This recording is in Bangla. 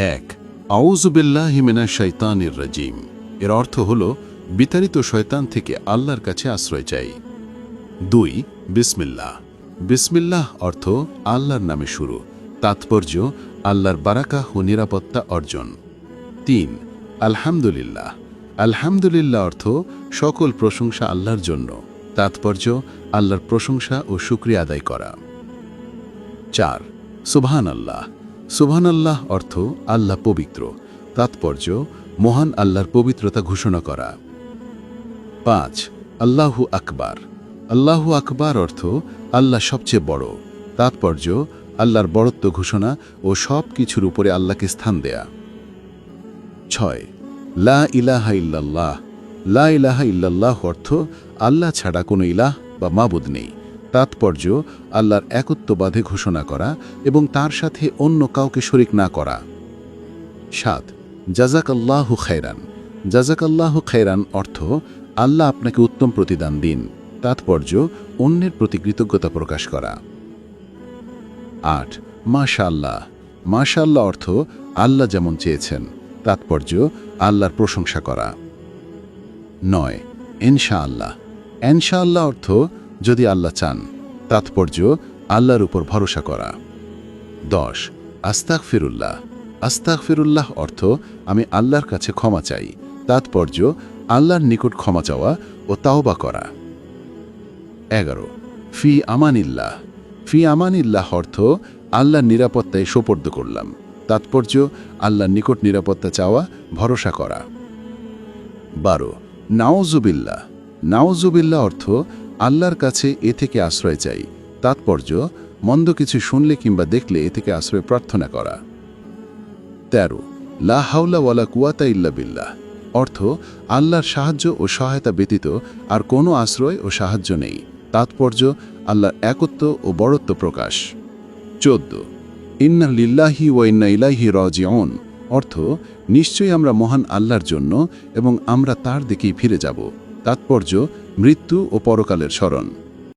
এক, আউযু বিল্লাহি মিনাশ শাইতানির রাজিম। এর অর্থ হল বিতাড়িত শয়তান থেকে আল্লাহর কাছে আশ্রয় চাই। 2, বিসমিল্লাহ। বিসমিল্লাহ অর্থ আল্লাহর নামে শুরু, তাৎপর্য আল্লাহর বারাকা ও নিরাপত্তা অর্জন। 3, আলহামদুলিল্লাহ। আলহামদুলিল্লাহ অর্থ সকল প্রশংসা আল্লাহর জন্য, তাৎপর্য আল্লাহর প্রশংসা ও শুকরিয়া আদায় করা। 4, সুবহানাল্লাহ। সুবহানাল্লাহ অর্থ আল্লাহ পবিত্র, তাৎপর্য মহান আল্লাহর পবিত্রতা ঘোষণা করা। 5, আল্লাহু আকবার। আল্লাহু আকবার অর্থ আল্লাহ সবচেয়ে বড়, তাৎপর্য আল্লাহর বড়ত্ব ঘোষণা ও সব কিছুর উপরে আল্লাহকে স্থান দেয়া। 6, লা ইলাহা ইল্লাল্লাহ। লা ইলাহা ইল্লাল্লাহ অর্থ আল্লাহ ছাড়া কোনো ইলাহ বা মাবুদ নেই, তাৎপর্য আল্লাহর একত্ববাদে ঘোষণা করা এবং তার সাথে অন্য কাউকে শরিক না করা। 7, জাযাকাল্লাহু খায়রান। জাযাকাল্লাহু খায়রান অর্থ আল্লাহ আপনাকে উত্তম প্রতিদান দিন, তাৎপর্য অন্যের প্রতি কৃতজ্ঞতা প্রকাশ করা। 8, মাশাআল্লাহ। মাশাআল্লাহ অর্থ আল্লাহ যেমন চেয়েছেন, তাৎপর্য আল্লাহর প্রশংসা করা। 9, ইনশাআল্লাহ। ইনশাআল্লাহ অর্থ যদি আল্লাহ চান, তাৎপর্য আল্লাহর উপর ভরসা করা। 10, আস্তাগফিরুল্লাহ। আস্তাগফিরুল্লাহ অর্থ আমি আল্লাহর কাছে ক্ষমা চাই, তাৎপর্য আল্লাহর নিকট ক্ষমা চাওয়া ও তাওবা করা। 11, ফি আমানিল্লাহ। ফি আমানিল্লাহ অর্থ আল্লাহর নিরাপত্তায় সোপর্দ করলাম, তাৎপর্য আল্লাহর নিকট নিরাপত্তা চাওয়া, ভরসা করা। 12, নাউজুবিল্লাহ। নাউজুবিল্লাহ অর্থ আল্লাহর কাছে এ থেকে আশ্রয় চাই, তাৎপর্য মন্দ কিছু শুনলে কিংবা দেখলে এ থেকে আশ্রয় প্রার্থনা করা। 13, লা হাওলা ওয়ালা কুওয়াতা ইল্লা বিল্লাহ অর্থ আল্লাহর সাহায্য ও সহায়তা ব্যতীত আর কোনো আশ্রয় ও সাহায্য নেই, তাৎপর্য আল্লাহর একত্ব ও বড়ত্ব প্রকাশ। 14, ইন্না লিল্লাহি ওয়া ইন্না ইলাইহি রাজিউন অর্থ নিশ্চয়ই আমরা মহান আল্লাহর জন্য এবং আমরা তার দিকেই ফিরে যাব, তাৎপর্য মৃত্যু ও পরকালের স্মরণ।